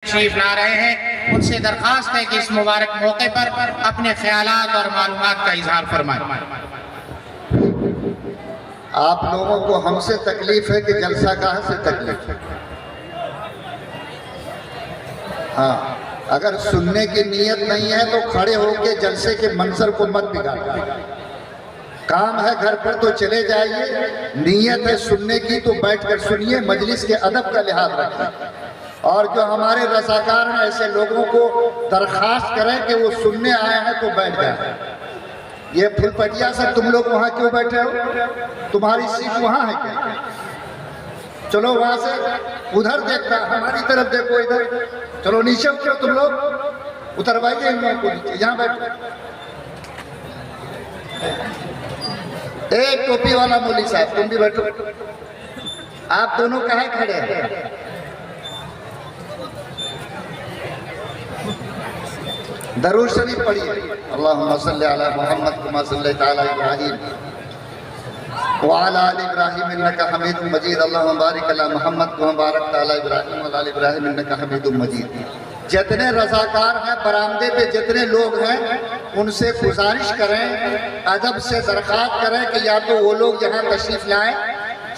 تشریف لا رہے ہیں، ان سے درخواست ہے کہ اس مبارک موقع پر اپنے خیالات اور معلومات کا اظہار فرمائیں۔ آپ لوگوں کو ہم سے تکلیف ہے کہ جلسہ گاہ سے تکلیف ہے؟ ہاں، اگر سننے کی نیت نہیں ہے تو کھڑے ہو کے جلسے کے منظر کو مت بگاڑیں۔ کام ہے گھر پر تو چلے جائیے، نیت ہے سننے کی تو بیٹھ کر سنیے، مجلس کے ادب کا لحاظ رکھیں۔ اور جو ہمارے رضاکار ہیں ایسے لوگوں کو درخواست کریں کہ وہ سننے آئے ہیں تو بیٹھ جائیں۔ یہ پھل پٹیا سے تم لوگ وہاں کیوں بیٹھے ہو؟ تمہاری سیٹ وہاں ہے کیا؟ چلو وہاں سے ادھر دیکھتا، ہماری طرف دیکھو ادھر۔ چلو نیچے اترو تم لوگ، اتروائیے ان لوگوں کو نیچے، یہاں بیٹھو۔ ایک ٹوپی والا مولوی صاحب تم بھی بیٹھو۔ آپ دونوں کہاں کھڑے ہیں؟ درود شریف پڑھیے۔ اللہم صلی علی محمد کما صلیت علی ابراہیم وعلی آل ابراہیم انکا حمید مجید، اللہم بارک علی محمد کما بارکت علی ابراہیم وعلی آل ابراہیم انکا حمید مجید۔ جتنے رضاکار ہیں برآمدے پہ جتنے لوگ ہیں ان سے گزارش کریں، ادب سے درخواست کریں کہ یا تو وہ لوگ یہاں تشریف لائیں،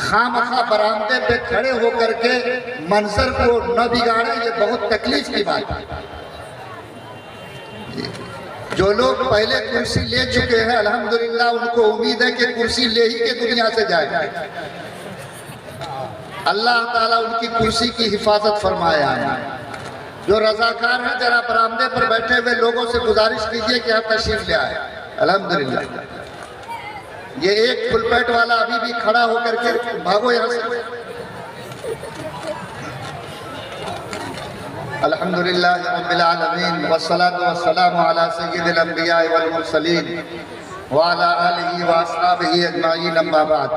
خواہ مخواہ برآمدے پہ کھڑے ہو کر کے منظر کو نہ بگاڑیں، یہ بہت تکلیف کی بات ہے۔ جو لوگ پہلے کرسی لے چکے ہیں الحمدللہ ان کو امید ہے کہ کرسی لے ہی کے دنیا سے جائے گا۔ اللہ تعالیٰ ان کی کرسی کی حفاظت فرمایا ہے۔ جو رضاکار ہیں ذرا برآمدے پر بیٹھے ہوئے لوگوں سے گزارش کیجئے کہ آپ تشریف لے آئے۔ الحمدللہ یہ ایک فل پیٹ والا ابھی بھی کھڑا ہو کر کے بھاگو یہاں سے۔ الحمدللہ رب العالمین والصلاة والسلام علی سید الانبیاء والمرسلین وعلی آلہ واصحابہ اجمعین، اما بعد۔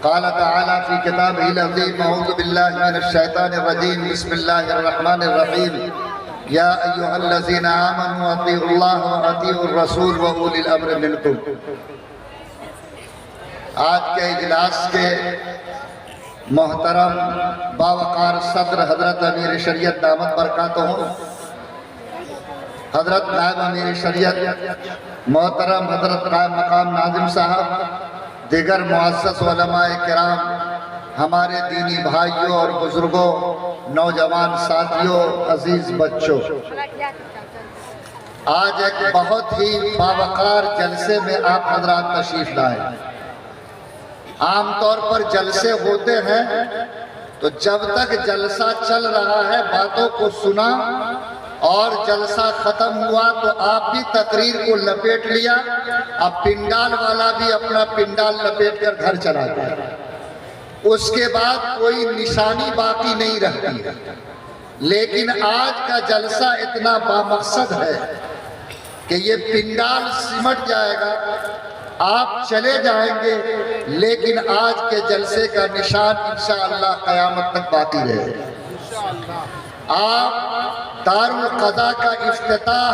قال تعالی فی کتابہ العظیم اعوذ باللہ من الشیطان الرجیم بسم اللہ الرحمن الرحیم یا ایہا الذین آمنوا اطیعوا اللہ واطیعوا الرسول واولی الامر منکم۔ آج کے اجلاس کے محترم باوقار صدر حضرت امیر شریعت دامت برکاتہم، حضرت نائب امیر شریعت محترم حضرت نائب مقام ناظم صاحب، دیگر معزز علماء کرام، ہمارے دینی بھائیوں اور بزرگوں، نوجوان ساتھیوں، عزیز بچوں، آج ایک بہت ہی باوقار جلسے میں آپ حضرات تشریف لائے۔ عام طور پر جلسے ہوتے ہیں تو جب تک جلسہ چل رہا ہے باتوں کو سنا اور جلسہ ختم ہوا تو آپ بھی تقریر کو لپیٹ لیا، اب پنڈال والا بھی اپنا پنڈال لپیٹ کر گھر چلا گیا۔ اس کے بعد کوئی نشانی باقی نہیں رہتی ہے۔ لیکن آج کا جلسہ اتنا بامقصد ہے کہ یہ پنڈال سمٹ جائے گا، آپ چلے جائیں گے، لیکن آج کے جلسے کا نشان انشاءاللہ قیامت تک باقی رہے گا۔ آپ دار القضاء کا افتتاح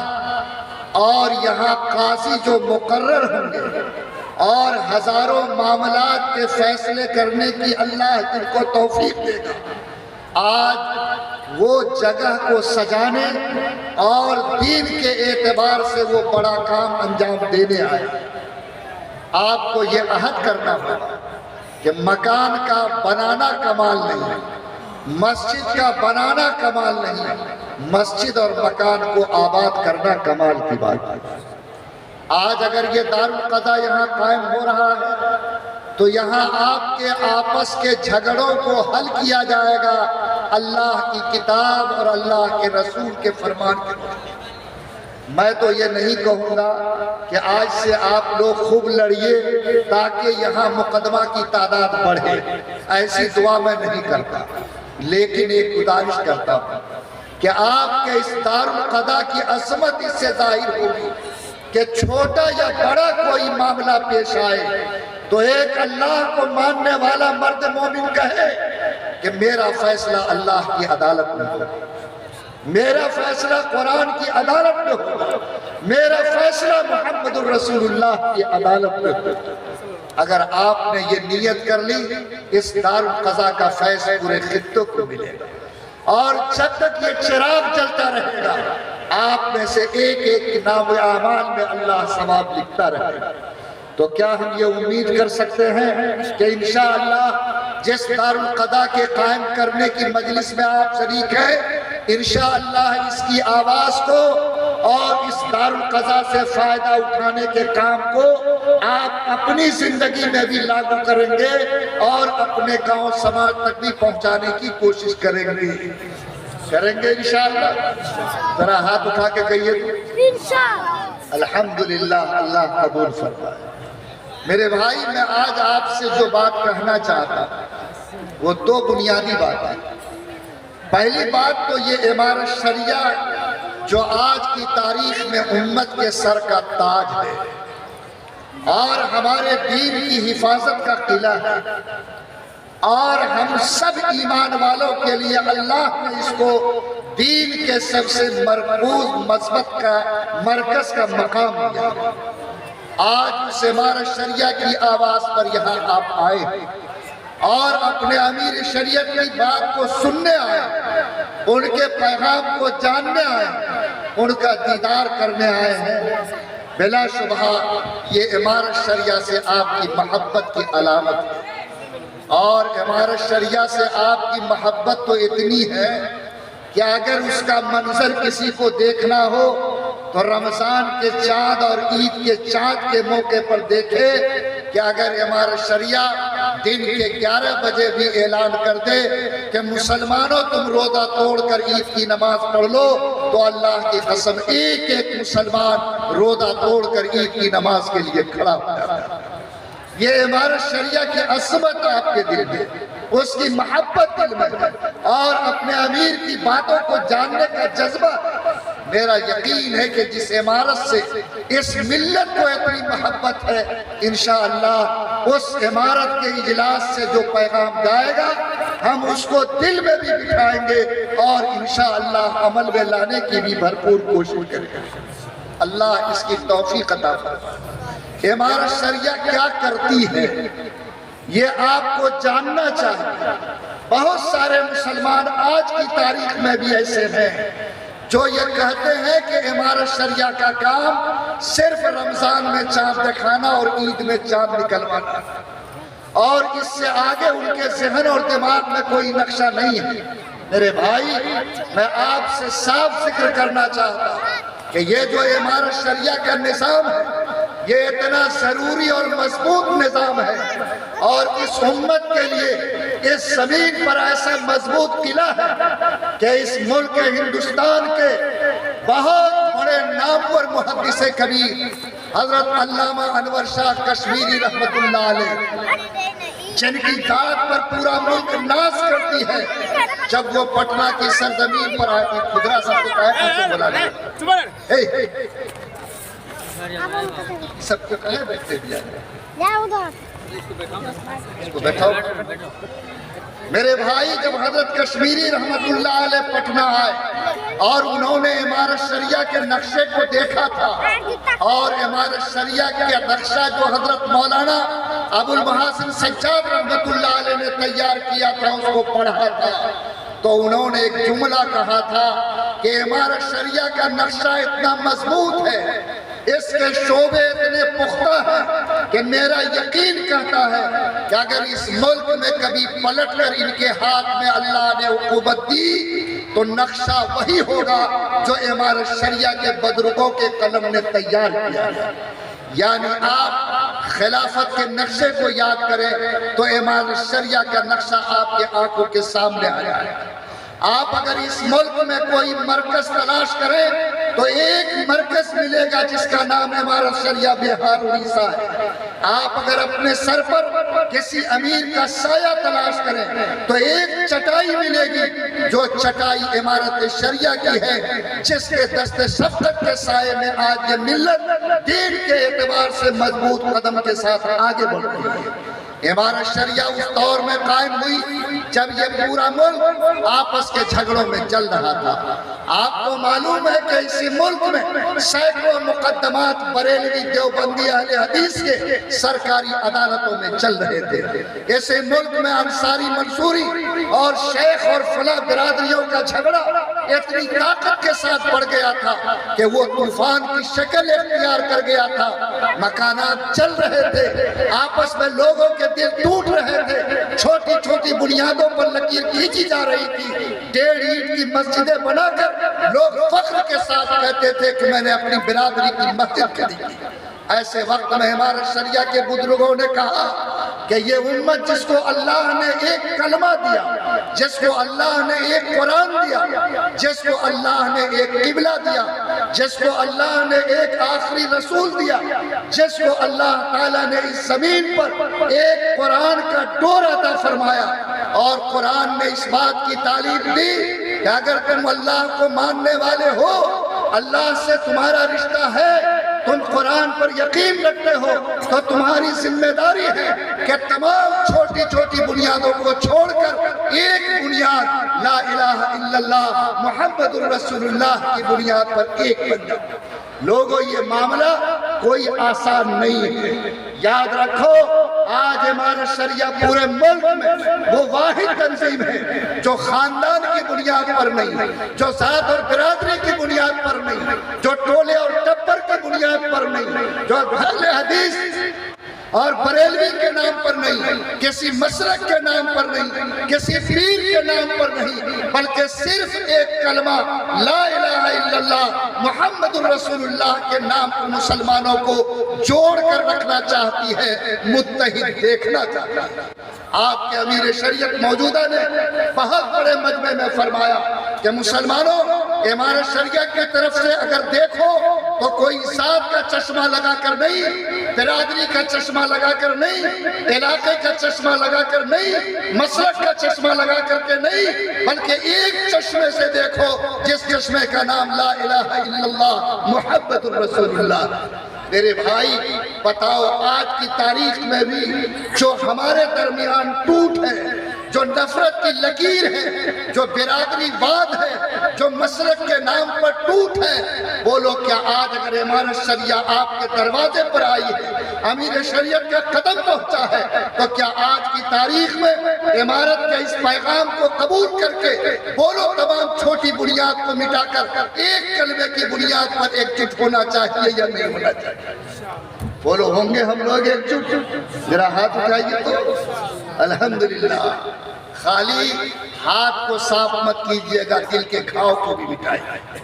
اور یہاں قاضی جو مقرر ہوں گے اور ہزاروں معاملات کے فیصلے کرنے کی اللہ جن کو توفیق دے گا، آج وہ جگہ کو سجانے اور دین کے اعتبار سے وہ بڑا کام انجام دینے آئے۔ آپ کو یہ عہد کرنا ہوگا کہ مکان کا بنانا کمال نہیں، مسجد کا بنانا کمال نہیں، مسجد اور مکان کو آباد کرنا کمال کی بات ہے۔ آج اگر یہ دار القضاء یہاں قائم ہو رہا ہے تو یہاں آپ کے آپس کے جھگڑوں کو حل کیا جائے گا اللہ کی کتاب اور اللہ کے رسول کے فرمان کے مطابق۔ میں تو یہ نہیں کہوں گا کہ آج سے آپ لوگ خوب لڑیے تاکہ یہاں مقدمہ کی تعداد بڑھے، ایسی دعا میں نہیں کرتا، لیکن ایک گزارش کرتا ہوں کہ آپ کے اس دار القضاء کی عظمت اس سے ظاہر ہوگی کہ چھوٹا یا بڑا کوئی معاملہ پیش آئے تو ایک اللہ کو ماننے والا مرد مومن کہے کہ میرا فیصلہ اللہ کی عدالت میں ہو، میرا فیصلہ قرآن کی عدالت میں ہو، میرا فیصلہ محمد الرسول اللہ کی عدالت میں ہو۔ اگر آپ نے یہ نیت کر لی، اس دار القضاء کا فیض پورے خطوں کو ملے گا۔ اور جب تک یہ چراغ جلتا رہے گا آپ میں سے ایک ایک نام اعمال میں اللہ ثواب لکھتا رہے گا۔ تو کیا ہم یہ امید کر سکتے ہیں کہ انشاءاللہ جس دارالقضا کے قائم کرنے کی مجلس میں آپ شریک ہیں انشاءاللہ اس کی آواز کو اور اس دارالقضا سے فائدہ اٹھانے کے کام کو آپ اپنی زندگی میں بھی لاگو کریں گے اور اپنے گاؤں سماج تک بھی پہنچانے کی کوشش کریں گے انشاءاللہ۔ ذرا ہاتھ اٹھا کے کہیے تو الحمدللہ، اللہ قبول فرمائے۔ میرے بھائی میں آج آپ سے جو بات کہنا چاہتا وہ دو بنیادی باتیں۔ پہلی بات تو یہ عمارت شریعہ جو آج کی تاریخ میں امت کے سر کا تاج ہے اور ہمارے دین کی حفاظت کا قلعہ ہے، اور ہم سب ایمان والوں کے لیے اللہ نے اس کو دین کے سب سے مرکوز مثبت کا مرکز کا مقام دیا۔ آج اس عمارت شریعہ کی آواز پر یہاں آپ آئے ہیں اور اپنے امیر شریعت کی بات کو سننے آئے، ان کے پیغام کو جاننے آئے، ان کا دیدار کرنے آئے ہیں۔ بلا شبہ یہ عمارت شریعہ سے آپ کی محبت کی علامت ہے، اور عمارت شریعہ سے آپ کی محبت تو اتنی ہے کہ اگر اس کا منظر کسی کو دیکھنا ہو تو رمضان کے چاند اور عید کے چاند کے موقع پر دیکھے کہ اگر عمارت شریعہ دن کے 11 بجے بھی اعلان کر دے کہ مسلمانوں تم روزہ توڑ کر عید کی نماز پڑھ لو، تو اللہ کی قسم ایک ایک مسلمان روزہ توڑ کر عید کی نماز کے لیے کھڑا ہو جاتا ہے۔ یہ عمارت شریعہ کی عظمت آپ کے دل میں، اس کی محبت دل میں، اور اپنے امیر کی باتوں کو جاننے کا جذبہ۔ میرا یقین ہے کہ جس عمارت سے اس ملت کو اتنی محبت ہے انشاءاللہ اس عمارت کے اجلاس سے جو پیغام جائے گا ہم اس کو دل میں بھی بٹھائیں گے اور انشاءاللہ عمل میں لانے کی بھی بھرپور کوشش کریں گے۔ اللہ اس کی توفیق عطا فرمائے۔ عمارت شریعہ کیا کرتی ہے یہ آپ کو جاننا چاہیے۔ بہت سارے مسلمان آج کی تاریخ میں بھی ایسے ہیں جو یہ کہتے ہیں کہ عمارت شریعہ کا کام صرف رمضان میں چاند دکھانا اور عید میں چاند نکلوانا، اور اس سے آگے ان کے ذہن اور دماغ میں کوئی نقشہ نہیں ہے۔ میرے بھائی میں آپ سے صاف ذکر کرنا چاہتا ہوں کہ یہ جو عمارت شریعہ کا نظام ہے یہ اتنا ضروری اور مضبوط نظام ہے، اور اس امت کے لیے اس زمین پر ایسا مضبوط قلعہ ہے کہ اس ملک ہندوستان کے بہت بڑے نامور محدث کبیر حضرت علامہ انور شاہ کشمیری رحمت اللہ علیہ، جن کی ذات پر پورا ملک ناز کرتی ہے، جب وہ پٹنہ کی سرزمین پر آئے تھے خدرہ صاحب کو کہا کہ بلا لیں سب کو کہے بیٹھتے بھی اس کو بیٹھاؤ۔ میرے بھائی جب حضرت کشمیری رحمت اللہ علیہ پٹنہ آئے اور انہوں نے عمارت شریعہ کے نقشے کو دیکھا تھا، اور عمارت شریعہ کا نقشہ جو حضرت مولانا ابو المحاسن سجاد رحمت اللہ علیہ نے تیار کیا تھا اس کو پڑھا تھا، تو انہوں نے ایک جملہ کہا تھا کہ عمارت شریعہ کا نقشہ اتنا مضبوط ہے، اس کے شعبے اتنے پختہ ہیں کہ میرا یقین کہتا ہے کہ اگر اس ملک میں کبھی پلٹ کر ان کے ہاتھ میں اللہ نے حکومت دی تو نقشہ وہی ہوگا جو عمارت شریعہ کے بزرگوں کے قلم نے تیار کیا ہے۔ یعنی آپ خلافت کے نقشے کو یاد کریں تو عمارت شریعہ کا نقشہ آپ کے آنکھوں کے سامنے آیا ہے۔ آپ اگر اس ملک میں کوئی مرکز تلاش کریں تو ایک مرکز ملے گا جس کا نام عمارت شریعہ بہار اڑیسہ ہے۔ آپ اگر اپنے سر پر کسی امیر کا سایہ تلاش کریں تو ایک چٹائی ملے گی جو چٹائی عمارت شریعہ کی ہے، جس کے دست شفقت کے سائے میں آج یہ ملت دین کے اعتبار سے مضبوط قدم کے ساتھ آگے بڑھ رہی ہے۔ عمارت شریعہ اس دور میں قائم ہوئی جب یہ پورا ملک آپس کے جھگڑوں میں چل رہا تھا، آپ کو معلوم ہے کہ اسی ملک میں سینکڑوں مقدمات بریلوی دیوبندی اہل حدیث کے سرکاری عدالتوں میں چل رہے تھے۔ اسی ملک میں انصاری منصوری اور شیخ اور فلاں برادریوں کا جھگڑا اتنی طاقت کے ساتھ بڑھ گیا تھا کہ وہ طوفان کی شکل اختیار کر گیا تھا۔ مکانات چل رہے تھے، آپس میں لوگوں کے دل ٹوٹ رہے تھے، چھوٹی چھوٹی بنیادوں پر لکیر کھینچی جا رہی تھی، 1.5 اینٹ کی مسجدیں بنا کر لوگ فخر کے ساتھ کہتے تھے کہ میں نے اپنی برادری کی مسجد خریدی۔ ایسے وقت میں امارت شریعہ کے بزرگوں نے کہا کہ یہ امت جس کو اللہ نے ایک کلمہ دیا، جس کو اللہ نے ایک قرآن دیا، جس کو اللہ نے ایک قبلہ دیا، جس کو اللہ نے ایک آخری رسول دیا، جس کو اللہ تعالیٰ نے اس زمین پر ایک قرآن کا ڈور عطا فرمایا، اور قرآن نے اس بات کی تعلیم دی کہ اگر تم اللہ کو ماننے والے ہو، اللہ سے تمہارا رشتہ ہے، تم قرآن پر یقین رکھتے ہو، تو تمہاری ذمہ داری ہے کہ تمام چھوٹی چھوٹی بنیادوں کو چھوڑ کر ایک بنیاد لا الہ الا اللہ محمد الرسول اللہ کی بنیاد پر ایک بن جاؤ۔ لوگوں یہ معاملہ کوئی آسان نہیں ہے۔ یاد رکھو، آج امارت شریعہ پورے ملک میں وہ واحد تنظیم ہے جو خاندان کی بنیاد پر نہیں، جو ذات اور برادری کی بنیاد پر نہیں، جو ٹولے اور ٹبر کی بنیاد پر نہیں، جو اہل حدیث اور بریلوی کے نام پر نہیں، کسی مسلک کے نام پر نہیں، کسی پیر کے نام پر نہیں، بلکہ صرف ایک کلمہ لا الہ الا اللہ محمد الرسول اللہ کے نام پر مسلمانوں کو جوڑ کر رکھنا چاہتی ہے، متحد دیکھنا چاہتی ہے۔ آپ کے امیر شریعت موجودہ نے بہت بڑے مجمع میں فرمایا کہ مسلمانوں، امارت شریعہ کی طرف سے اگر دیکھو تو کوئی ذات کا چشمہ لگا کر نہیں، برادری کا چشمہ لگا کر نہیں، علاقے کا چشمہ لگا کر نہیں، مسلک کا چشمہ لگا کر کے نہیں، بلکہ ایک چشمے سے دیکھو جس چشمے کا نام لا الہ الا اللہ محمد الرسول اللہ۔ میرے بھائی بتاؤ، آج کی تاریخ میں بھی جو ہمارے درمیان ٹوٹ ہے، جو نفرت کی لکیر ہے، جو برادری واد ہے، جو مسلک کے نام پر ٹوٹ ہے، بولو کیا آج اگر امارت شریعہ آپ کے دروازے پر آئی ہے، امیر شریعت کا قدم پہنچا ہے، تو کیا آج کی تاریخ میں امارت کے اس پیغام کو قبول کر کے بولو تمام چھوٹی بنیاد کو مٹا کر ایک کلمے کی بنیاد پر ایک جٹ ہونا چاہیے یا نہیں ہونا چاہیے؟ بولو ہوں گے ہم لوگ ایک جٹ؟ ذرا ہاتھ اٹھائیے تو۔ الحمدللہ۔ خالی ہاتھ کو صاف مت کیجئے گا، دل کے گھاؤ کو بھی مٹائیے،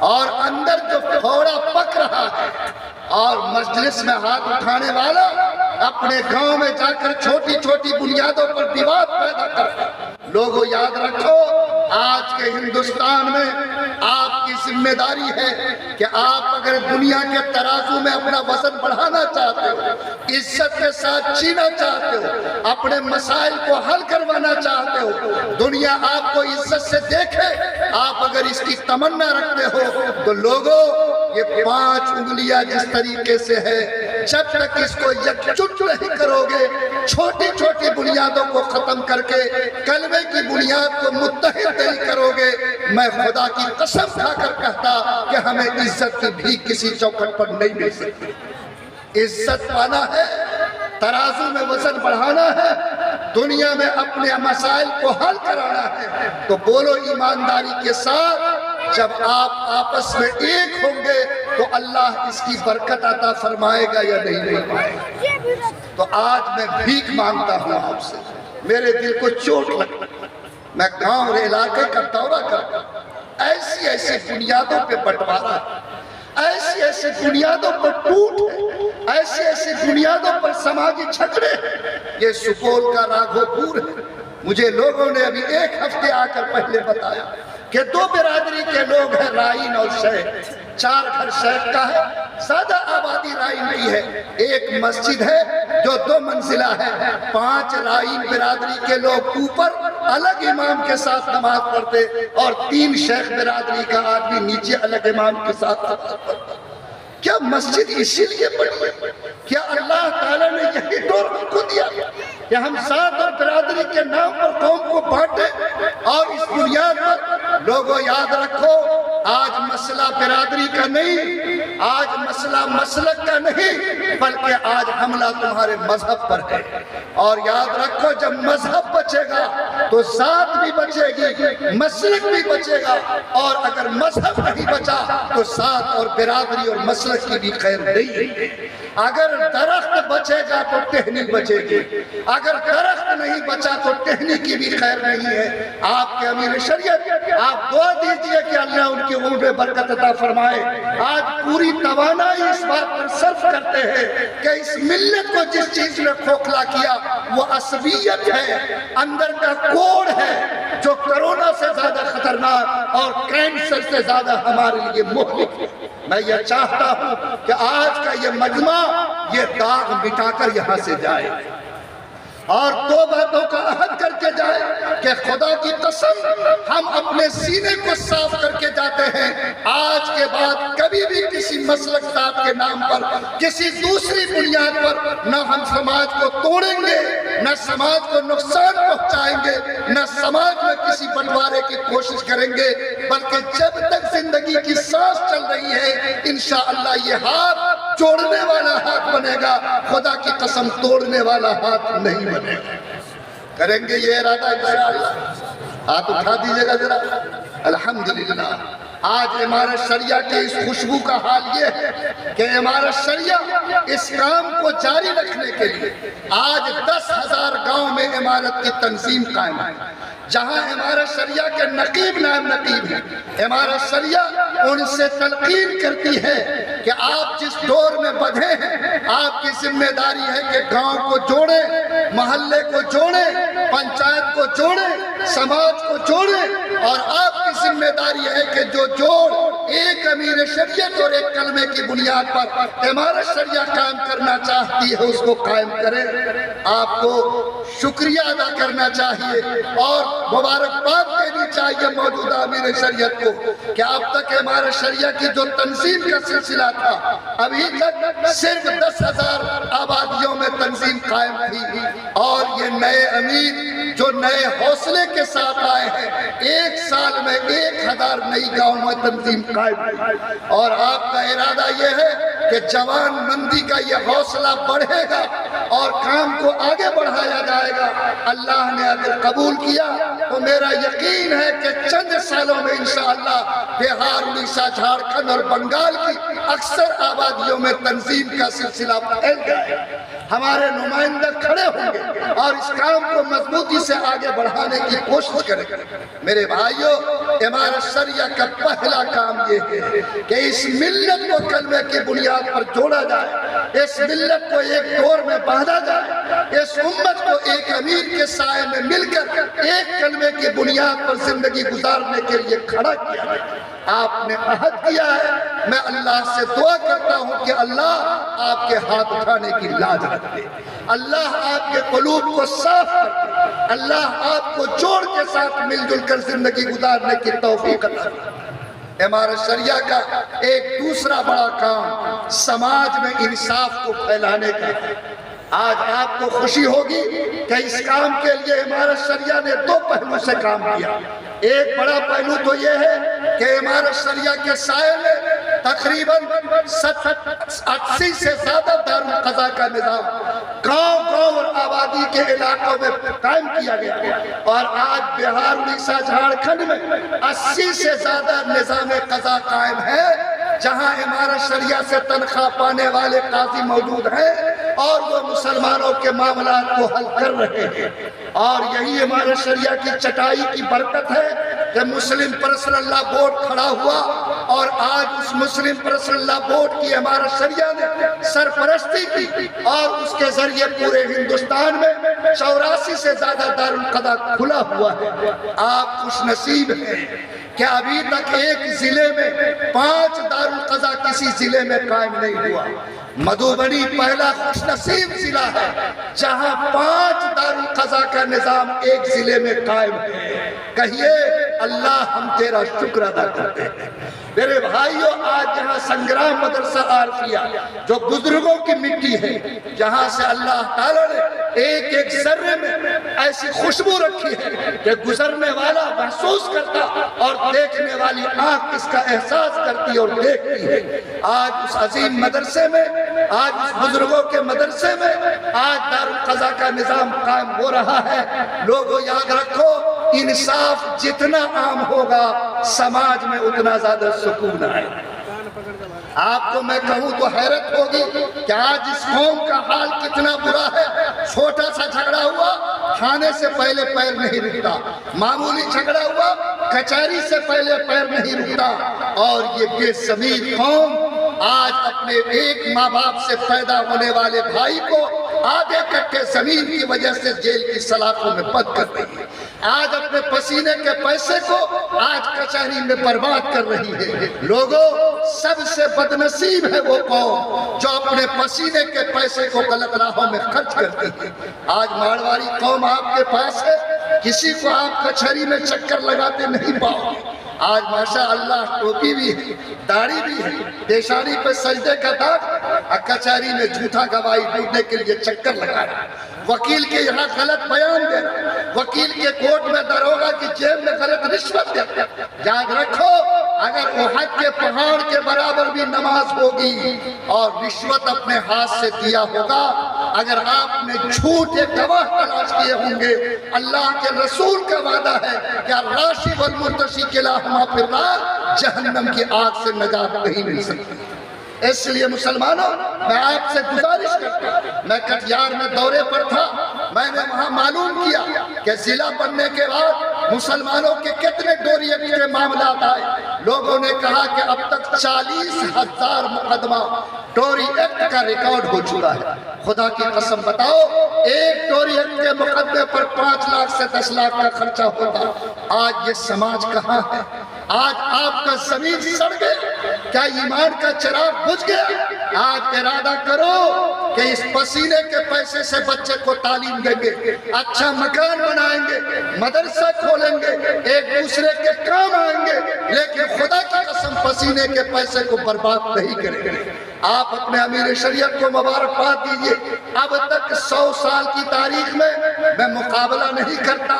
اور اندر جو پھوڑا پک رہا ہے، اور مجلس میں ہاتھ اٹھانے والا اپنے گاؤں میں جا کر چھوٹی چھوٹی بنیادوں پر وواد پیدا کرتا ہے۔ لوگوں یاد رکھو، آج کے ہندوستان میں آپ کی ذمہ داری ہے کہ آپ اگر دنیا کے ترازو میں اپنا وزن بڑھانا چاہتے ہو، عزت کے ساتھ جینا چاہتے ہو، اپنے مسائل کو حل کروانا چاہتے ہو، دنیا آپ کو عزت سے دیکھے، آپ اگر اس کی تمنا رکھتے ہو، تو لوگوں یہ 5 انگلیاں جس طریقے سے ہے، جب تک اس کو یکجٹ نہیں کرو گے، چھوٹی چھوٹی بنیادوں کو ختم کر کے کلمے کی بنیاد کو متحد نہیں کرو گے، میں خدا کی قسم کھا کر کہتا کہ ہمیں عزت کی بھی کسی چوکھٹ پر نہیں مل سکتی۔ عزت پانا ہے، ترازو میں وزن بڑھانا ہے، دنیا میں اپنے مسائل کو حل کرانا ہے، تو بولو ایمانداری کے ساتھ، جب آپ آپس میں ایک ہوں گے تو اللہ اس کی برکت عطا فرمائے گا یا نہیں فرمائے گا؟ تو آج میں بھیک مانگتا ہوں آپ سے، میرے دل کو چوٹ لگتا ہے، میں گاؤں اور علاقے کا دورہ کرتا ہوں، ایسی ایسی بنیادوں پہ بٹوارا ہے، ایسی ایسی بنیادوں پر ٹوٹ ہے، ایسی ایسی بنیادوں پر سماجی جھگڑے ہیں۔ یہ سپول کا راگھو پور ہے، مجھے لوگوں نے ابھی 1 ہفتے آ کر پہلے بتایا کہ 2 برادری کے لوگ ہیں، رائن اور شیخ، 4 گھر شیخ کا ہے، زیادہ آبادی رائن کی ہے، ایک مسجد ہے جو 2 منزلہ ہے، 5 رائن برادری کے لوگ اوپر الگ امام کے ساتھ نماز پڑھتے، اور 3 شیخ برادری کا آدمی نیچے الگ امام کے ساتھ نماز پڑھتا۔ کیا مسجد اسی لیے بڑی ہے؟ کیا اللہ تعالیٰ نے یہی ڈور ہم کو دیا؟ کہ ہم ذات اور برادری کے نام پر قوم کو بانٹیں، اور اس بنیاد پر لوگوں یاد رکھو، آج مسئلہ برادری کا نہیں، آج مسئلہ مسلک کا نہیں، بلکہ آج حملہ تمہارے مذہب پر ہے۔ اور یاد رکھو، جب مذہب بچے گا تو ذات بھی بچے گی، مسلک بھی بچے گا، اور اگر مذہب نہیں بچا تو ذات اور برادری اور مسلک کی بھی خیر نہیں ہے۔ اگر درخت بچے گا تو ٹہنی بچے گی، اگر درخت نہیں بچا تو ٹہنی کی بھی خیر نہیں ہے۔ آپ کے امیر شریعت، آپ دعا دیجئے کہ اللہ ان کی عمر میں برکت عطا فرمائے۔ آج پوری توانائی اس بات پر صرف کرتے ہیں کہ اس ملت کو جس چیز نے کھوکھلا کیا وہ عصبیت ہے، اندر کا کوڑ ہے، جو کرونا سے زیادہ خطرناک اور کینسر سے زیادہ ہمارے لیے مہلک ہے۔ میں یہ چاہتا ہوں کہ آج کا یہ مجمع یہ داغ مٹا کر یہاں سے جائے، اور دو باتوں کا عہد کر کے جائے کہ خدا کی قسم ہم اپنے سینے کو صاف کر کے جاتے ہیں، آج کے بعد کبھی بھی کسی مسلک ذات کے نام پر، کسی دوسری بنیاد پر نہ ہم سماج کو توڑیں گے، نہ سماج کو نقصان پہنچائیں گے، نہ سماج میں کسی بنٹوارے کی کوشش کریں گے، بلکہ جب تک زندگی کی سانس چل رہی ہے انشاءاللہ یہ ہاتھ جوڑنے والا ہاتھ بنے گا، خدا کی قسم توڑنے والا ہاتھ نہیں بنے گا۔ کریں گے یہ ارادہ انشاءاللہ؟ ہاتھ اٹھا دیجئے گا ذرا۔ الحمدللہ آج امارت شریعہ کی اس خوشبو کا حال یہ ہے کہ امارت شریعہ اس کام کو جاری رکھنے کے لیے آج 10,000 گاؤں میں امارت کی تنظیم قائم ہے، جہاں امارت شریعہ کے نقیب نائب نقیب ہیں۔ امارت شریعہ ان سے تلقین کرتی ہے کہ آپ جس دور میں بدھے ہیں، آپ کی ذمہ داری ہے کہ گاؤں کو جوڑیں، محلے کو جوڑیں، پنچایت کو جوڑیں، سماج کو جوڑیں، اور آپ کی ذمہ داری ہے کہ جو جوڑ ایک امیر شریعت اور ایک کلمے کی بنیاد پر امارت شریعہ قائم کرنا چاہتی ہے اس کو قائم کریں۔ آپ کو شکریہ ادا کرنا چاہیے اور مبارکباد دینی چاہیے موجودہ امیر شریعت کو کہ اب تک امارت شریعہ کی جو تنظیم کا سلسلہ تھا، ابھی تک صرف 10,000 آبادیوں میں تنظیم قائم تھی، اور یہ نئے امیر جو نئے حوصلے کے ساتھ آئے ہیں، 1 سال میں 1,000 نئی گاؤں میں تنظیم قائم ہوئی، اور آپ کا ارادہ یہ ہے کہ جوان مندی کا یہ حوصلہ بڑھے گا اور کام کو آگے بڑھایا جائے گا۔ اللہ نے اگر قبول کیا تو میرا یقین ہے کہ چند سالوں میں انشاءاللہ بہار، اڑیسہ، جھارکھنڈ اور بنگال کی اکثر آبادیوں میں تنظیم کا سلسلہ پھیل جائے گا۔ ہمارے نمائندے کھڑے ہوں گے اور اس کام کو مضبوطی سے آگے بڑھانے کی کوشش کریں گے۔ میرے بھائیوں، امارت شریعہ کا پہلا کام یہ ہے کہ اس ملت کو کلمے کی بنیاد پر جوڑا جائے، اس ملت کو ایک دور میں باندھا جائے، اس امت کو ایک امیر کے سائے میں مل کر ایک کلمے کی بنیاد پر زندگی گزارنے کے لیے کھڑا کیا ہے۔ آپ نے عہد کیا ہے، میں اللہ سے دعا کرتا ہوں کہ اللہ آپ کے ہاتھ اٹھانے کی لاج رکھ دے، اللہ آپ کے قلوب کو صاف کر دے، اللہ آپ کو جوڑ کے ساتھ مل جل کر زندگی گزارنے کی توفیق عطا کرے۔ امارت شریعہ کا ایک دوسرا بڑا کام سماج میں انصاف کو پھیلانے کا ہے۔ آج آپ کو خوشی ہوگی کہ اس کام کے لیے امارت شریعہ نے 2 پہلو سے کام کیا۔ ایک بڑا پہلو تو یہ ہے کہ امارت شریعہ کے سائے میں تقریباً 80 سے زیادہ دارالقضاء کا نظام گاؤں گاؤں اور آبادی کے علاقوں میں قائم کیا گیا، اور آج بہار، اڑیسہ، جھارکھنڈ میں 80 سے زیادہ نظام قضاء قائم ہے، جہاں امارت شریعہ سے تنخواہ پانے والے قاضی موجود ہیں اور وہ مسلمانوں کے معاملات کو حل کر رہے ہیں۔ اور یہی امارت شریعہ کی چٹائی کی برکت ہے کہ مسلم پرسنل لا بورڈ کھڑا ہوا، اور آج اس مسلم پرسنل لا بورڈ کی امارت شریعہ نے سرپرستی کی، اور اس کے ذریعے پورے ہندوستان میں 84 سے زیادہ دارالقضاء کھلا ہوا ہے۔ آپ خوش نصیب ہیں کہ ابھی تک ایک ضلع میں 5 دارالقضاء کسی ضلع میں قائم نہیں ہوا۔ مدھوبنی پہلا خوش نصیب ضلع ہے جہاں 5 دارالقضاء کا نظام ایک ضلع میں قائم ہے۔ کہیے اللہ ہم تیرا شکر ادا کرتے ہیں۔ میرے بھائیوں، آج جہاں سنگرام مدرسہ عارفیہ جو بزرگوں کی مٹی ہے، جہاں سے اللہ تعالیٰ نے ایک ایک ذرے میں ایسی خوشبو رکھی ہے کہ گزرنے والا محسوس کرتا اور دیکھنے والی آنکھ اس کا احساس کرتی اور دیکھتی ہے۔ آج اس عظیم مدرسے میں، آج اس بزرگوں کے مدرسے میں آج دارالقضا کا نظام قائم ہو رہا ہے۔ لوگوں یاد رکھو، انصاف جتنا عام ہوگا سماج میں اتنا زیادہ سکون آئے۔ آپ کو میں کہوں تو حیرت ہوگی کہ آج اس قوم کا حال کتنا برا ہے۔ چھوٹا سا جھگڑا ہوا، کھانے سے پہلے پیر نہیں رکتا، معمولی جھگڑا ہوا، کچہری سے پہلے پیر نہیں رکتا، اور یہ بے ضمیر قوم آج اپنے ایک ماں باپ سے پیدا ہونے والے بھائی کو آدھے کٹھے زمین کی وجہ سے جیل کی سلاخوں میں بند کر رہی ہے۔ آج اپنے پسینے کے پیسے کو آج کچہری میں برباد کر رہی ہے۔ لوگوں، سب سے بدنصیب ہے وہ قوم جو اپنے پسینے کے پیسے کو غلط راہوں میں خرچ کرتی ہے۔ آج مارواڑی قوم آپ کے پاس ہے، کسی کو آپ کچہری میں چکر لگاتے نہیں پاؤ گے۔ آج ماشاء اللہ ٹوپی بھی ہے، داڑھی بھی ہے، پیشانی پہ سجدے کا داغ، کچہری میں جھوٹا گواہی ڈھونڈنے کے لیے چکر لگا رہا ہے، وکیل کے یہاں غلط بیان دے رہا ہے، وکیل کے کوٹ میں داروغہ کی جیب میں غلط رشوت دے رہا ہے۔ یاد رکھو، اگر احد کے پہاڑ کے برابر بھی نماز ہوگی اور رشوت اپنے ہاتھ سے دیا ہوگا، اگر آپ نے جھوٹے گواہ تلاش کیے ہوں گے، اللہ کے رسول کا وعدہ ہے کہ الراشی والمرتشی کلاہما فی النار، جہنم کی آگ سے نجات نہیں مل سکتی۔ اس لیے مسلمانوں، میں آپ سے گزارش کرتا ہوں، میں کٹیہار میں دورے پر تھا، میں نے وہاں معلوم کیا کہ ضلع بننے کے بعد مسلمانوں کے کتنے ڈوری ایکٹ کے معاملات آئے۔ لوگوں نے کہا کہ اب تک 40,000 مقدمہ ڈوری ایکٹ کا ریکارڈ ہو چکا ہے۔ خدا کی قسم بتاؤ، ایک ڈوری ایکٹ کے مقدمے پر 5 لاکھ سے 10 لاکھ کا خرچہ ہوتا۔ آج یہ سماج کہاں ہے؟ آج آپ کا زمین سڑ گیا، کیا ایمان کا چراغ بجھ گیا؟ آج ارادہ کرو کہ اس پسینے کے پیسے سے بچے کو تعلیم دیں گے، اچھا مکان بنائیں گے، مدرسہ کھولیں گے، ایک دوسرے کے کام آئیں گے، لیکن خدا کی قسم پسینے کے پیسے کو برباد نہیں کریں گے۔ آپ اپنے امیر شریعت کو مبارکباد دیجئے۔ اب تک 100 سال کی تاریخ میں مقابلہ نہیں کرتا،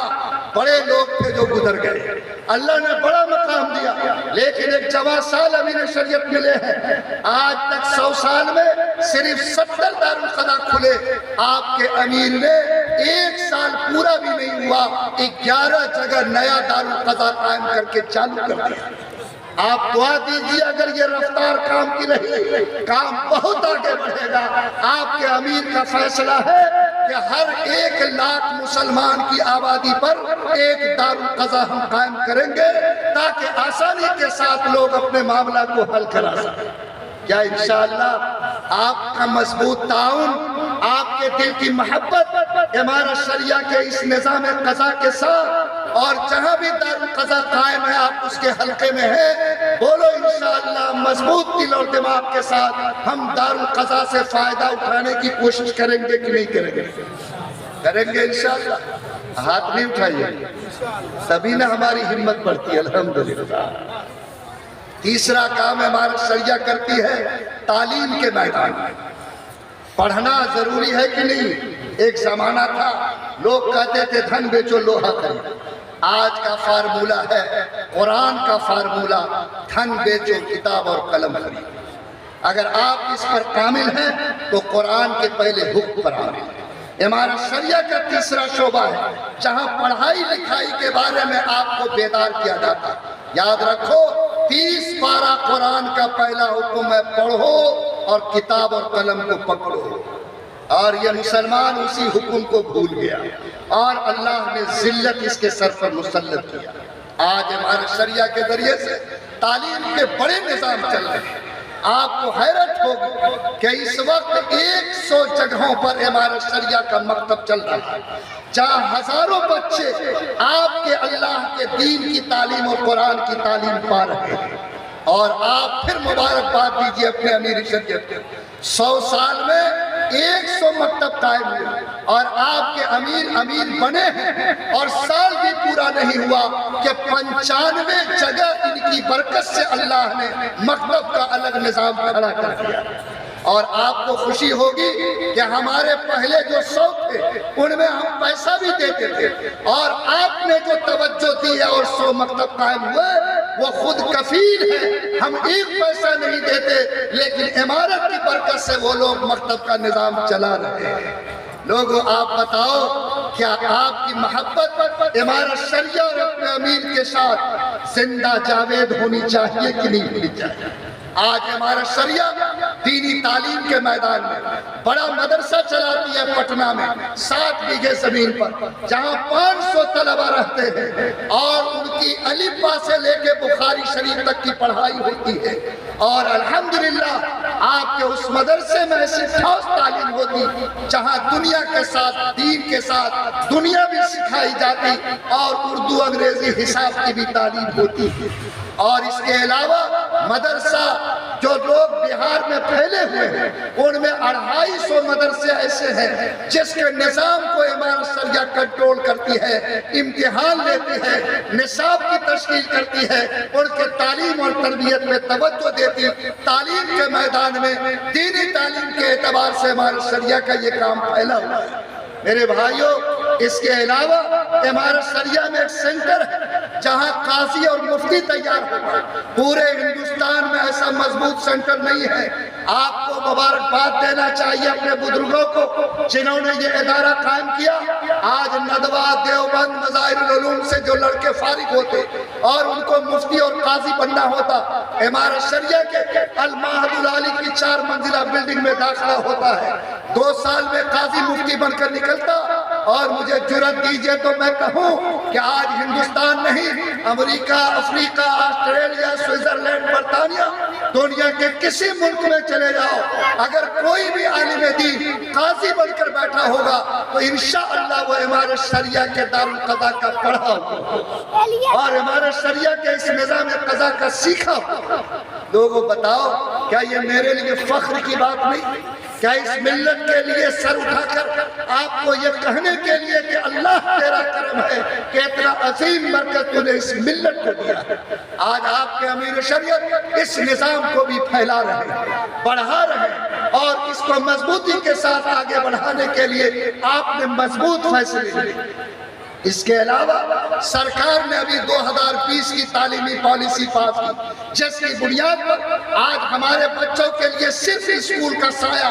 بڑے لوگ تھے جو گزر گئے، اللہ نے بڑا مقام دیا، لیکن ایک جوان سال امیر شریعت ملے ہیں۔ آج تک 100 سال میں صرف 70 دارالقضا کھلے، آپ کے امیر نے 1 سال پورا بھی نہیں ہوا 11 جگہ نیا دارالقضا قائم کر کے چالو کر دیا۔ آپ دعا دیجیے، اگر یہ رفتار کام کی رہی، کام بہت آگے بڑھے گا۔ آپ کے امیر کا فیصلہ ہے کہ ہر 1 لاکھ مسلمان کی آبادی پر ایک دارالقضا ہم قائم کریں گے تاکہ آسانی کے ساتھ لوگ اپنے معاملہ کو حل کرا سکیں۔ کیا انشاءاللہ آپ کا مضبوط تعاون، آپ کے دل کی محبت امارت شریعہ کے اس نظام قضا کے ساتھ، اور جہاں بھی دارالقضا قائم ہے آپ اس کے حلقے میں ہیں، بولو انشاءاللہ مضبوط دل اور دماغ کے ساتھ ہم دارالقضا سے فائدہ اٹھانے کی کوشش کریں گے کہ نہیں کریں گے؟ کریں گے انشاءاللہ۔ ہاتھ نہیں اٹھائیے، تبھی نہ ہماری ہمت بڑھتی ہے۔ الحمدللہ۔ تیسرا کام امارت شریعہ کرتی ہے تعلیم کے میدان میں۔ پڑھنا ضروری ہے کہ نہیں؟ ایک زمانہ تھا لوگ کہتے تھے دھن بیچو لوہا خریدو۔ آج کا فارمولہ ہے، قرآن کا فارمولہ، دھن بیچو کتاب اور قلم خریدو۔ اگر آپ اس پر کامل ہیں تو قرآن کے پہلے حکم پر عامل ہیں۔ امارت شریعہ کا تیسرا شعبہ ہے جہاں پڑھائی لکھائی کے بارے میں آپ کو بیدار کیا جاتا۔ یاد رکھو، 30 پارہ قرآن کا پہلا حکم ہے پڑھو اور کتاب اور قلم کو پکڑو، اور یہ مسلمان اسی حکم کو بھول گیا اور اللہ نے ذلت اس کے سر پر مسلط کیا۔ آج ہمارے شریعہ کے ذریعے سے تعلیم کے بڑے نظام چل رہے ہیں۔ آپ کو حیرت ہوگی کہ اس وقت 100 جگہوں پر امارت شریعہ کا مکتب چل رہا ہے، جہاں ہزاروں بچے آپ کے اللہ کے دین کی تعلیم اور قرآن کی تعلیم پا رہے ہیں۔ اور آپ پھر مبارکباد دیجئے اپنے امیر شریعت کو۔ 100 سال میں 100 مکتب قائم ہوئے اور آپ کے امیر بنے ہیں، اور سال بھی پورا نہیں ہوا کہ 95 جگہ ان کی برکت سے اللہ نے مکتب کا الگ نظام کھڑا کر دیا۔ اور آپ کو خوشی ہوگی کہ ہمارے پہلے جو 100 تھے ان میں ہم پیسہ بھی دیتے تھے، اور آپ نے جو توجہ دی ہے اور 100 مکتب قائم ہوئے وہ خود کفیل ہے، ہم ایک پیسہ نہیں دیتے، لیکن عمارت کی برکت سے وہ لوگ مکتب کا نظام چلا رہے ہیں۔ لوگوں آپ بتاؤ کیا آپ کی محبت عمارت شریعہ اور اپنے امیر کے ساتھ زندہ جاوید ہونی چاہیے کہ نہیں ہونی چاہیے؟ آج ہمارا شریعہ دینی تعلیم کے میدان میں بڑا مدرسہ چلاتی ہے پٹنہ میں 7 بیگھے زمین پر، جہاں 500 طلبہ رہتے ہیں اور ان کی الف با سے لے کے بخاری شریف تک کی پڑھائی ہوتی ہے، اور الحمدللہ آپ کے اس مدرسے میں ایسی ٹھوس تعلیم ہوتی جہاں دنیا کے ساتھ دین کے ساتھ دنیا بھی سکھائی جاتی، اور اردو انگریزی حساب کی بھی تعلیم ہوتی ہے۔ اور اس کے علاوہ مدرسہ جو لوگ بہار میں پھیلے ہوئے ہیں ان میں 250 مدرسے ایسے ہیں جس کے نظام کو عمارت شریعہ کنٹرول کرتی ہے، امتحان لیتی ہے، نصاب کی تشکیل کرتی ہے، ان کے تعلیم اور تربیت میں توجہ دیتی۔ تعلیم کے میدان میں دینی تعلیم کے اعتبار سے عمارت شریعہ کا یہ کام پھیلا ہوا ہے۔ میرے بھائیوں، اس کے علاوہ عمارت شریعہ میں ایک سینٹر ہے جہاں قاضی اور مفتی تیار ہوتا ہے۔ پورے ہندوستان میں ایسا مضبوط سینٹر نہیں ہے۔ آپ کو مبارکباد دینا چاہیے اپنے بزرگوں کو جنہوں نے یہ ادارہ قائم کیا۔ آج ندوہ، دیوبند، مظاہر العلوم سے جو لڑکے فارغ ہوتے اور ان کو مفتی اور قاضی بننا ہوتا، عمارت شریعہ کے المعہد العالی کی 4 منزلہ بلڈنگ میں داخلہ ہوتا ہے، 2 سال میں قاضی مفتی بن کر نکلتا۔ اور مجھے جرأت دیجئے تو میں کہوں کہ آج ہندوستان نہیں، امریکہ، افریقہ، آسٹریلیا، سوئٹزرلینڈ، برطانیہ، دنیا کے کسی ملک میں چلے جاؤ، اگر کوئی بھی عالم دین قاضی بن کر بیٹھا ہوگا تو انشاءاللہ وہ عمارت شریعہ کے دارالقضا کا پڑھا ہوگا اور عمارت شریعہ کے اس نظام قضا کا سیکھا ہوگا۔ لوگوں بتاؤ کیا یہ میرے لیے فخر کی بات نہیں؟ کیا اس ملت کے لیے سر اٹھا کر آپ کو یہ کہنے کے لیے کہ اللہ تیرا کرم ہے کہ اتنا عظیم برکت تو نے اس ملت کو دیا ہے؟ آج آپ کے امیر شریعت اس نظام کو بھی پھیلا رہے ہیں، بڑھا رہے ہیں، اور اس کو مضبوطی کے ساتھ آگے بڑھانے کے لیے آپ نے مضبوط فیصلے لیے۔ اس کے علاوہ سرکار نے ابھی 2020 کی تعلیمی پالیسی پاس کی جس کی بنیاد پر آج ہمارے بچوں کے لیے صرف اسکول کا سایہ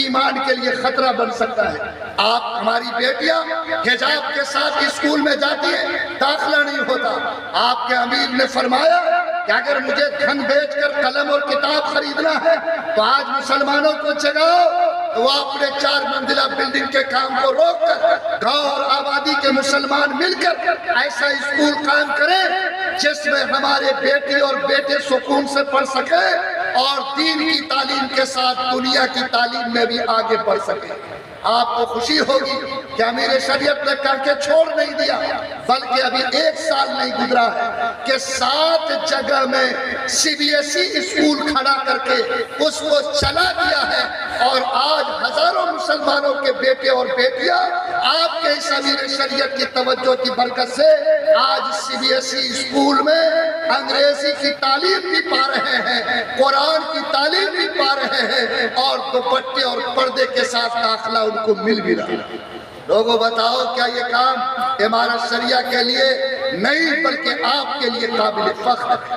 ایمان کے لیے خطرہ بن سکتا ہے۔ آپ ہماری بیٹیاں حجاب کے ساتھ اسکول میں جاتی ہیں، داخلہ نہیں ہوتا۔ آپ کے امیر نے فرمایا کہ اگر مجھے دھن بیچ کر قلم اور کتاب خریدنا ہے تو آج مسلمانوں کو جگاؤ تو وہ اپنے 4 منزلہ بلڈنگ کے کام کو روک کر گاؤں اور آبادی کے مسلمان مل کر ایسا اسکول قائم کریں جس میں ہمارے بیٹی اور بیٹے سکون سے پڑھ سکے اور دین کی تعلیم کے ساتھ دنیا کی تعلیم میں بھی آگے بڑھ سکے۔ آپ کو خوشی ہوگی کہ امیر شریعت نے کر کے چھوڑ نہیں دیا، بلکہ ابھی 1 سال نہیں گزرا ہے کہ 7 جگہ میں CBSE اسکول کھڑا کر کے اس کو چلا دیا ہے، اور آج ہزاروں مسلمانوں کے بیٹے اور بیٹیاں آپ کے اس امیر شریعت کی توجہ کی برکت سے آج CBSE اسکول میں انگریزی کی تعلیم بھی پا رہے ہیں، قرآن کی تعلیم بھی پا رہے ہیں، اور دوپٹے اور پردے کے ساتھ داخلہ ان کو مل بھی رہا ہے۔ لوگوں بتاؤ کیا یہ کام عمارت شریعہ کے لیے نہیں بلکہ آپ کے لیے قابل فخر ہے؟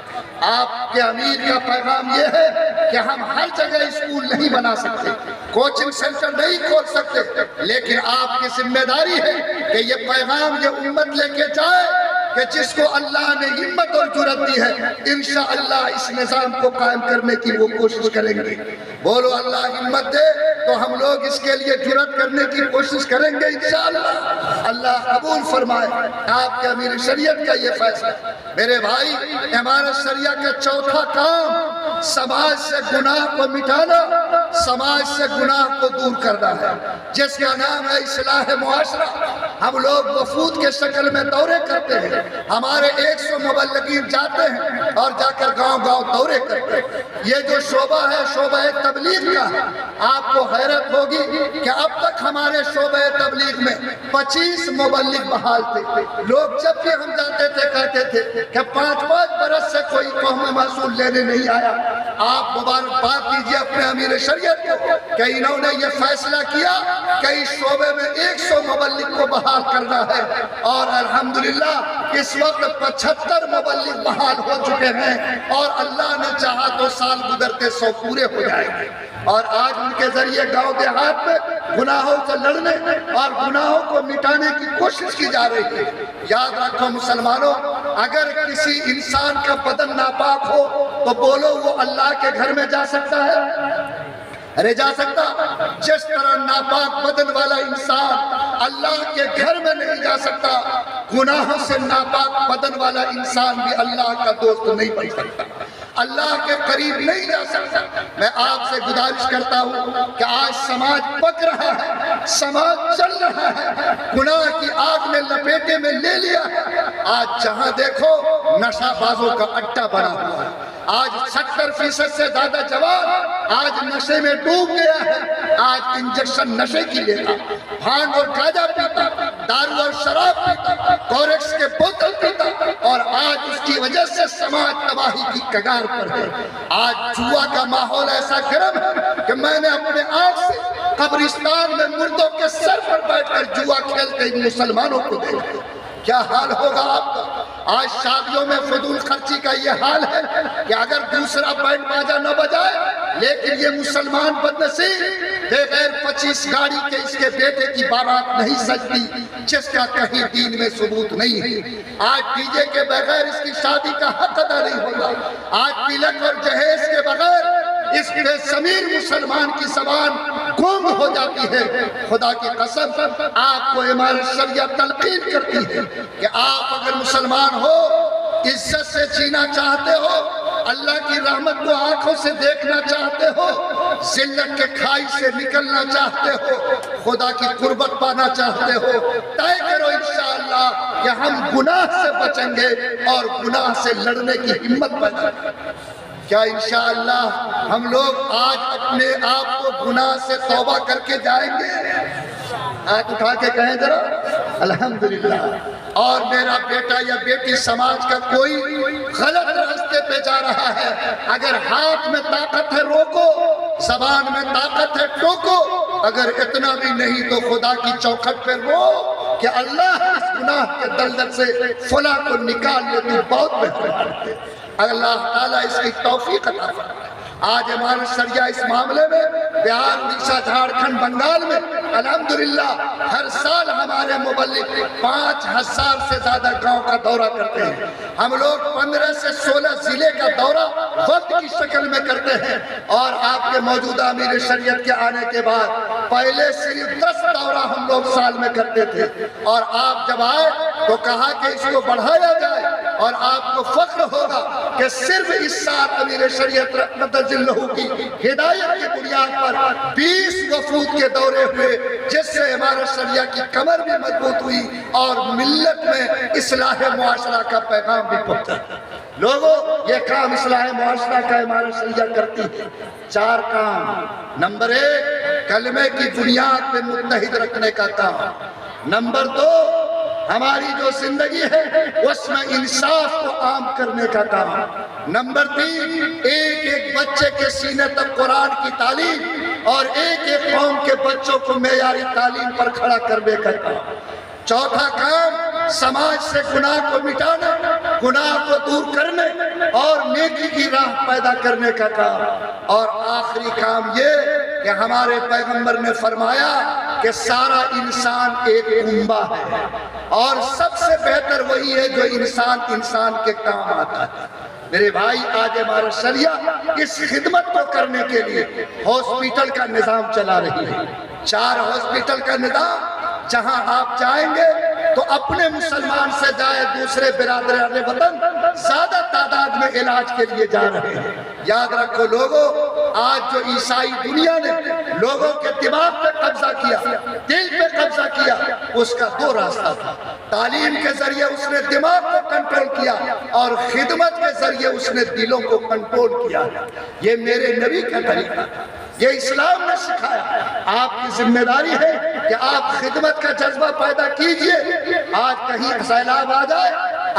آپ کے امیر کا پیغام یہ ہے کہ ہم ہر جگہ اسکول نہیں بنا سکتے، کوچنگ سینٹر نہیں کھول سکتے، لیکن آپ کی ذمہ داری ہے کہ یہ پیغام یہ امت لے کے جائے کہ جس کو اللہ نے ہمت اور جرأت دی ہے انشاءاللہ اس نظام کو قائم کرنے کی وہ کوشش کریں گے۔ بولو اللہ ہمت دے تو ہم لوگ اس کے لیے جرأت کرنے کی کوشش کریں گے انشاءاللہ۔ اللہ قبول فرمائے آپ کے امیر شریعت کا یہ فیصلہ۔ میرے بھائی، عمارت شریعہ کا چوتھا کام سماج سے گناہ کو مٹانا، سماج سے گناہ کو دور کرنا ہے، جس کا نام ہے اصلاح معاشرہ۔ ہم لوگ وفود کے شکل میں دورے کرتے ہیں، ہمارے 100 مبلغین جاتے ہیں اور جا کر گاؤں گاؤں دورے کرتے ہیں۔ یہ جو شعبہ ہے شعبہ تبلیغ کا ہے۔ آپ کو حیرت ہوگی کہ اب تک ہمارے شعبہ تبلیغ میں 25 مبلغ بحال تھے۔ لوگ جب بھی ہم جاتے تھے کہتے تھے کہ 5 برس سے کوئی قوم محصول لینے نہیں آیا۔ آپ مبارکباد دیجیے اپنے امیر شریعت کو کہ انہوں نے یہ فیصلہ کیا کہ اس شعبے میں 100 مبلغ کو بحال کرنا ہے، اور الحمدللہ اس وقت 75 مبلغ بحال ہو چکے ہیں، اور اللہ نے چاہا تو سال گزرتے 100 پورے ہو جائیں گے۔ اور آج ان کے ذریعے گاؤں دیہات میں گناہوں سے لڑنے اور گناہوں کو مٹانے کی کوشش کی جا رہی ہے۔ یاد رکھو مسلمانوں، اگر کسی انسان کا بدن ناپاک ہو تو بولو وہ اللہ کے گھر میں جا سکتا ہے؟ ارے جا سکتا؟ جس طرح ناپاک بدن والا انسان اللہ کے گھر میں نہیں جا سکتا، گناہوں سے ناپاک بدن والا انسان بھی اللہ کا دوست نہیں بن سکتا، اللہ کے قریب نہیں جا سکتا۔ میں آپ سے گزارش کرتا ہوں کہ آج سماج پک رہا ہے، سماج چل رہا ہے، گناہ کی آگ نے لپیٹے میں لے لیا ہے۔ آج جہاں دیکھو نشہ بازوں کا اڈا بنا ہوا ہے۔ آج 70% سے زیادہ جوان آج نشے میں ڈوب گیا ہے۔ آج انجیکشن نشے کی لیتا، بھانگ اور گاجا پیتا، دارو اور شراب پیتا، کورکس کے بوتل پیتا، اور آج اس کی وجہ سے سماج تباہی کی کگار پر ہے۔ آج جوا کا ماحول ایسا گرم ہے کہ میں نے اپنے آنکھ سے قبرستان میں مردوں کے سر پر بیٹھ کر جوا کھیلتے مسلمانوں کو دیکھا۔ کیا حال ہوگا آپ کا؟ آج شادیوں میں فضول خرچی کا یہ حال ہے کہ اگر دوسرا بینڈ باجا نہ بجائے، لیکن یہ مسلمان بدنصیب بغیر 25 گاڑی کے اس کے بیٹے کی بارات نہیں سجتی جس کا کہیں دین میں ثبوت نہیں ہے۔ آج ڈی جے کے بغیر اس کی شادی کا حق ادا نہیں ہوگا۔ آج تلک اور جہیز کے بغیر اس بے ضمیر مسلمان کی زبان گم ہو جاتی ہے۔ خدا کی قسم آپ کو امارت شریعت تلقین کرتی ہے کہ آپ اگر مسلمان ہو، عزت سے جینا چاہتے ہو، اللہ کی رحمت کو آنکھوں سے دیکھنا چاہتے ہو، ذلت کے کھائی سے نکلنا چاہتے ہو، خدا کی قربت پانا چاہتے ہو، طے کرو انشاءاللہ کہ ہم گناہ سے بچیں گے اور گناہ سے لڑنے کی ہمت پیدا کریں گے۔ کیا انشاءاللہ ہم لوگ آج اپنے آپ کو گناہ سے توبہ کر کے جائیں گے؟ ہاتھ اٹھا کے کہیں ذرا الحمدللہ۔ اور میرا بیٹا یا بیٹی سماج کا کوئی غلط راستے پہ جا رہا ہے، اگر ہاتھ میں طاقت ہے روکو، زبان میں طاقت ہے ٹوکو، اگر اتنا بھی نہیں تو خدا کی چوکھٹ پہ رو کہ اللہ اس گناہ کے دلدل سے فلاں کو نکال لے، تو بہت بہتر ہے۔ اللہ تعالیٰ اس کی توفیق عطا فرمائے۔ آج ہمارا شریعہ اس معاملے میں بہار، اڑیسہ، جھارکھنڈ، بنگال میں الحمدللہ ہر سال ہمارے مبلغ 5000 سے زیادہ گاؤں کا دورہ کرتے ہیں۔ ہم لوگ 15 سے 16 ضلع کا دورہ وقت کی شکل میں کرتے ہیں، اور آپ کے موجودہ امیر شریعت کے آنے کے بعد پہلے صرف 10 دورہ ہم لوگ سال میں کرتے تھے، اور آپ جب آئے تو کہا کہ اس کو بڑھایا جائے، اور آپ کو فخر ہوگا کہ صرف اس سال امیر شریعت رحمت اللہ کی ہدایت کی بنیاد پر 20 وفود کے دورے ہوئے، جس سے ہمارا شریعہ کی کمر بھی مضبوط ہوئی اور ملت میں اصلاح معاشرہ کا پیغام بھی پہنچا۔ لوگوں، یہ کام اصلاح معاشرہ کا ہمارا شریعہ کرتی ہے۔ 4 کام۔ نمبر 1، کلمے کی بنیاد پہ متحد رکھنے کا کام۔ نمبر 2، ہماری جو زندگی ہے اس میں انصاف کو عام کرنے کا کام۔ نمبر 3، ایک ایک بچے کے سینے تک قرآن کی تعلیم اور ایک ایک قوم کے بچوں کو معیاری تعلیم پر کھڑا کرنے کا کام۔ چوتھا کام، سماج سے گناہ کو مٹانا، گناہ کو دور کرنے اور نیکی کی راہ پیدا کرنے کا کام۔ اور آخری کام یہ کہ ہمارے پیغمبر نے فرمایا کہ سارا انسان ایک کنبہ ہے، اور سب سے بہتر وہی ہے جو انسان کے کام آتا ہے۔ میرے بھائی، آج ہمارا شریعہ اس خدمت کو کرنے کے لیے ہاسپٹل کا نظام چلا رہی ہے۔ 4 ہاسپٹل کا نظام، جہاں آپ جائیں گے تو اپنے مسلمان سے جائے دوسرے برادران وطن زیادہ تعداد میں علاج کے لیے جا رہے ہیں۔ یاد رکھو لوگوں، آج جو عیسائی دنیا نے لوگوں کے دماغ پہ قبضہ کیا، دل پہ قبضہ کیا، اس کا دو راستہ تھا۔ تعلیم کے ذریعے اس نے دماغ کو کنٹرول کیا اور خدمت کے ذریعے اس نے دلوں کو کنٹرول کیا۔ یہ میرے نبی کا طریقہ تھا، یہ اسلام نے سکھایا۔ آپ کی ذمہ داری ہے کہ آپ خدمت کا جذبہ پیدا کیجئے۔ آج کہیں سیلاب آ جائے،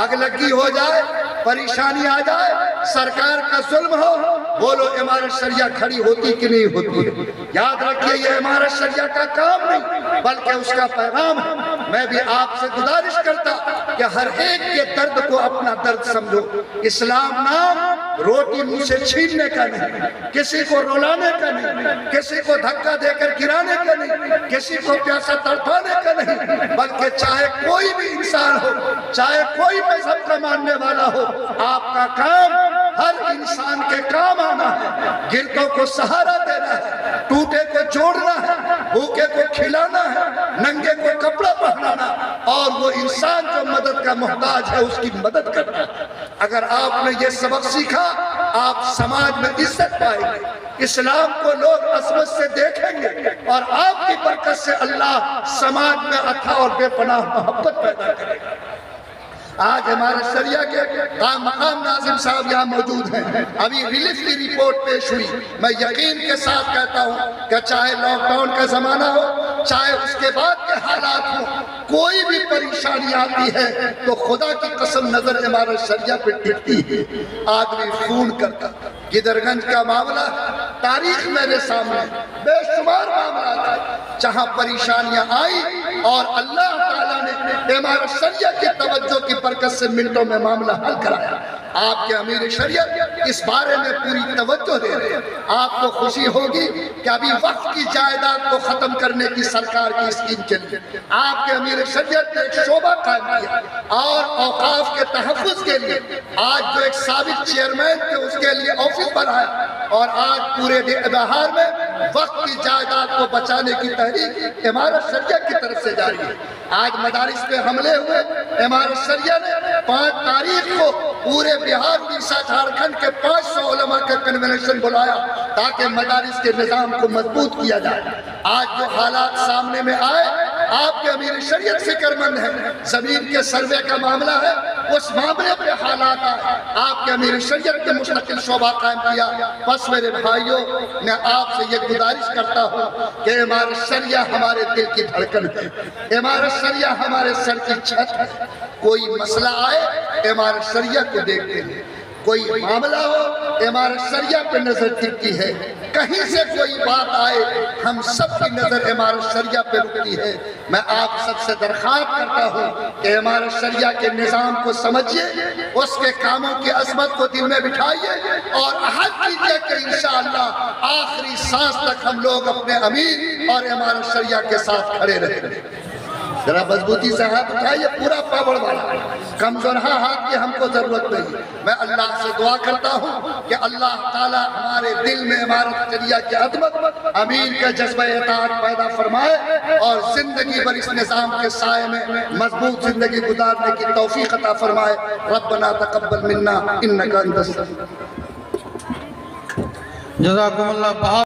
آگ لگی ہو جائے، پریشانی آ جائے، سرکار کا ظلم ہو، بولو امارت شریعہ کھڑی ہوتی کہ نہیں ہوتی ہے؟ یاد رکھیے یہ امارت شریعہ کا کام نہیں بلکہ اس کا پیغام ہے۔ میں بھی آپ سے گزارش کرتا کہ ہر ایک کے درد کو اپنا درد سمجھو۔ اسلام نام روٹی منہ سے چھیننے کا نہیں، کسی کو رلانے کا نہیں، کسی کو دھکا دے کر گرانے کا نہیں، کسی کو پیاسا تڑپانے کا نہیں، بلکہ چاہے کوئی بھی انسان ہو، چاہے کوئی مذہب کا ماننے والا ہو، آپ کا کام ہر انسان کے کام آنا ہے، گرتوں کو سہارا دینا ہے، ٹوٹے کو جوڑنا ہے، بھوکے کو کھلانا ہے، ننگے کو کپڑا پہنانا، اور وہ انسان جو مدد کا محتاج ہے اس کی مدد کرنا ہے۔ اگر آپ نے یہ سبق سیکھا آپ سماج میں عزت پائیں گے، اسلام کو لوگ عظمت سے دیکھیں گے، اور آپ کی برکت سے اللہ سماج میں عطا اور بے پناہ محبت پیدا کرے گا۔ آج ہمارے شریعہ کے مقام ناظم صاحب یہاں موجود ہیں، ابھی ریلیف کی رپورٹ پیش ہوئی۔ میں یقین کے ساتھ کہتا ہوں کہ چاہے لاک ڈاؤن کا زمانہ ہو، چاہے اس کے بعد کے حالات ہوں، کوئی بھی پریشانی آتی ہے تو خدا کی قسم نظر امارت شریعہ پہ ٹکتی ہے۔ آدمی فون کرتا، گدر گنج کا معاملہ تاریخ میرے سامنے بے شمار معاملات ہیں جہاں پریشانیاں آئی اور اللہ تعالیٰ نے امارت شریعہ کی توجہ کی برکت سے منٹوں میں معاملہ حل کرایا۔ آپ کے امیر شریعت اس بارے میں پوری توجہ دے رہے ہیں۔ آپ کو خوشی ہوگی کہ ابھی وقت کی جائیداد کو ختم کرنے کی سرکار کی اسکیم چلی۔ آپ کے امیر شریعت نے ایک شعبہ قائم کیا اور اوقاف کے تحفظ کے لیے آج جو ایک سابق چیئرمین تھے اس کے لیے آفس بنایا، اور آج پورے بہار میں وقت کی جائیداد کو بچانے کی تحریک امارت شریعہ کی طرف سے جاری ہے۔ آج مدارس پہ حملے ہوئے، امارت شریعہ نے 5 تاریخ کو پورے بہار اڑیسہ جھارکھنڈ کے 500 علماء کا کنونشن بلایا تاکہ مدارس کے نظام کو مضبوط کیا جائے۔ آج جو حالات سامنے میں آئے، آپ کے امیر شریعت فکر مند ہیں، زمین کے سروے کا معاملہ ہے، اس معاملے پہ حالات آئے، آپ کے امیر شریعت نے مستقل شعبہ قائم کیا۔ بس میرے بھائیوں، میں آپ سے یہ گزارش کرتا ہوں کہ امارت شریعہ ہمارے دل کی دھڑکن ہے، امارت شریعہ ہمارے سر کی چھت ہے۔ کوئی مسئلہ آئے امارت شریعہ کو دیکھتے ہیں، کوئی معاملہ ہو امارت شریعہ پہ نظر ٹکتی ہے، کہیں سے کوئی بات آئے ہم سب کی نظر امارت شریعہ پہ رکتی ہے۔ میں آپ سب سے درخواست کرتا ہوں کہ امارت شریعہ کے نظام کو سمجھیے، اس کے کاموں کی عظمت کو دل میں بٹھائیے، اور عہد کیجیے کہ انشاءاللہ آخری سانس تک ہم لوگ اپنے امیر اور امارت شریعہ کے ساتھ کھڑے رہیں گے۔ ذرا مضبوطی سے ہاتھ اٹھائیے، پورا پاور والا، کمزورہ ہاتھ کی ہم کو ضرورت نہیں۔ میں اللہ سے دعا کرتا ہوں کہ اللہ تعالیٰ ہمارے دل میں امارت شریعہ کی عظمت، امیر کا جذبہ اطاعت پیدا فرمائے، اور زندگی بھر اس نظام کے سائے میں مضبوط زندگی گزارنے کی توفیق عطا فرمائے۔ ربنا تقبل منا انک انت السمیع۔ جزاکم اللہ۔